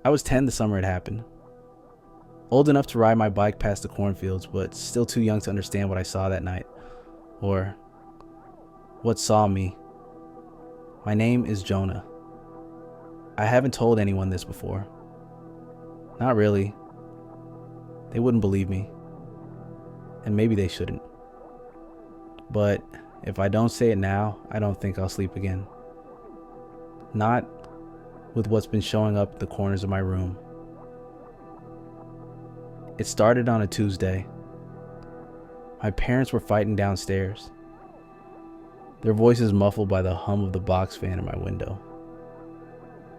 I was 10 the summer it happened. Old enough to ride my bike past the cornfields, but still too young to understand what I saw that night. Or what saw me. My name is Jonah. I haven't told anyone this before. Not really. They wouldn't believe me. And maybe they shouldn't. But if I don't say it now, I don't think I'll sleep again. Not with what's been showing up at the corners of my room. It started on a Tuesday. My parents were fighting downstairs, their voices muffled by the hum of the box fan in my window.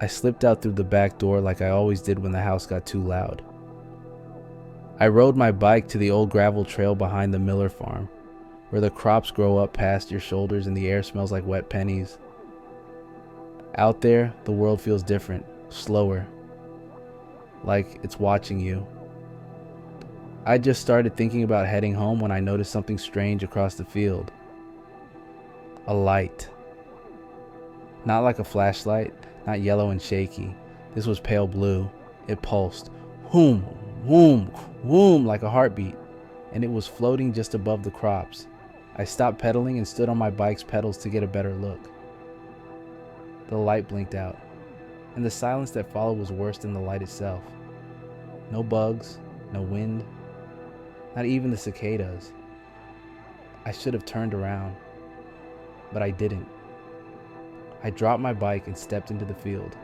I slipped out through the back door like I always did when the house got too loud. I rode my bike to the old gravel trail behind the Miller farm, where the crops grow up past your shoulders and the air smells like wet pennies. Out there, the world feels different, slower, like it's watching you. I just started thinking about heading home when I noticed something strange across the field. A light. Not like a flashlight, not yellow and shaky. This was pale blue. It pulsed. Whoom, whoom, whoom, like a heartbeat. And it was floating just above the crops. I stopped pedaling and stood on my bike's pedals to get a better look. The light blinked out, and the silence that followed was worse than the light itself. No bugs, no wind, not even the cicadas. I should have turned around, but I didn't. I dropped my bike and stepped into the field.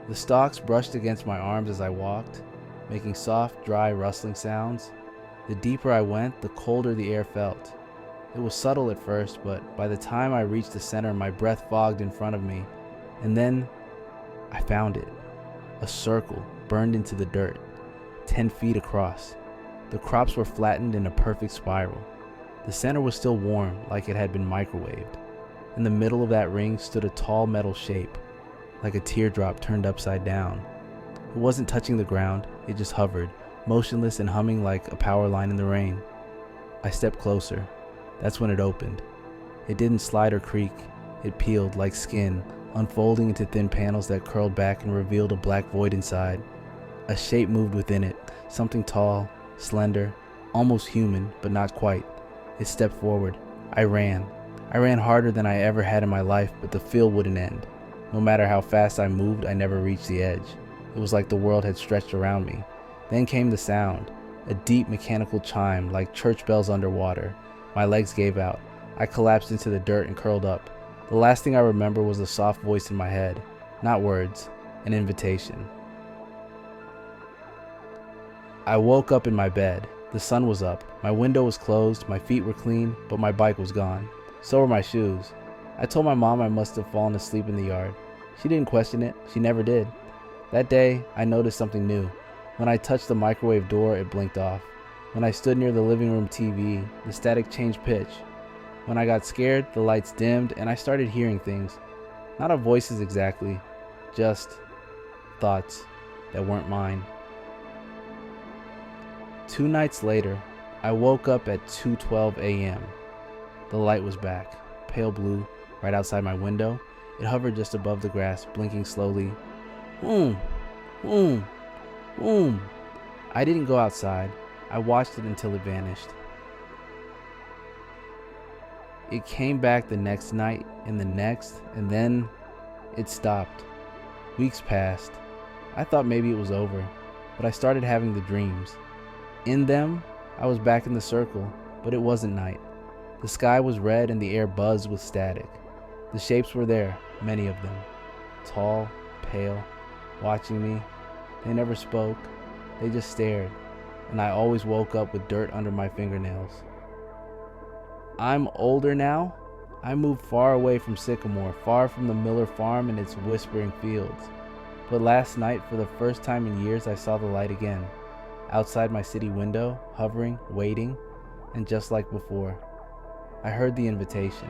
The stalks brushed against my arms as I walked, making soft, dry, rustling sounds. The deeper I went, the colder the air felt. It was subtle at first, but by the time I reached the center, my breath fogged in front of me. And then I found it. A circle burned into the dirt, 10 feet across. The crops were flattened in a perfect spiral. The center was still warm, like it had been microwaved. In the middle of that ring stood a tall metal shape, like a teardrop turned upside down. It wasn't touching the ground, it just hovered, motionless and humming like a power line in the rain. I stepped closer. That's when it opened. It didn't slide or creak. It peeled like skin, unfolding into thin panels that curled back and revealed a black void inside. A shape moved within it, something tall, slender, almost human, but not quite. It stepped forward. I ran. I ran harder than I ever had in my life, but the field wouldn't end. No matter how fast I moved, I never reached the edge. It was like the world had stretched around me. Then came the sound, a deep mechanical chime like church bells underwater. My legs gave out. I collapsed into the dirt and curled up. The last thing I remember was a soft voice in my head. Not words, an invitation. I woke up in my bed. The sun was up. My window was closed. My feet were clean, but my bike was gone. So were my shoes. I told my mom I must have fallen asleep in the yard. She didn't question it. She never did. That day, I noticed something new. When I touched the microwave door, it blinked off. When I stood near the living room TV, the static changed pitch. When I got scared, the lights dimmed and I started hearing things. Not our voices exactly, just thoughts that weren't mine. 2 nights later, I woke up at 2:12 a.m. The light was back, pale blue, right outside my window. It hovered just above the grass, blinking slowly. Boom, boom, boom. I didn't go outside. I watched it until it vanished. It came back the next night, and the next, and then it stopped. Weeks passed. I thought maybe it was over, but I started having the dreams. In them, I was back in the circle, but it wasn't night. The sky was red and the air buzzed with static. The shapes were there, many of them. Tall, pale, watching me. They never spoke. They just stared, and I always woke up with dirt under my fingernails. I'm older now. I moved far away from Sycamore, far from the Miller farm and its whispering fields. But last night, for the first time in years, I saw the light again. Outside my city window, hovering, waiting, and just like before, I heard the invitation.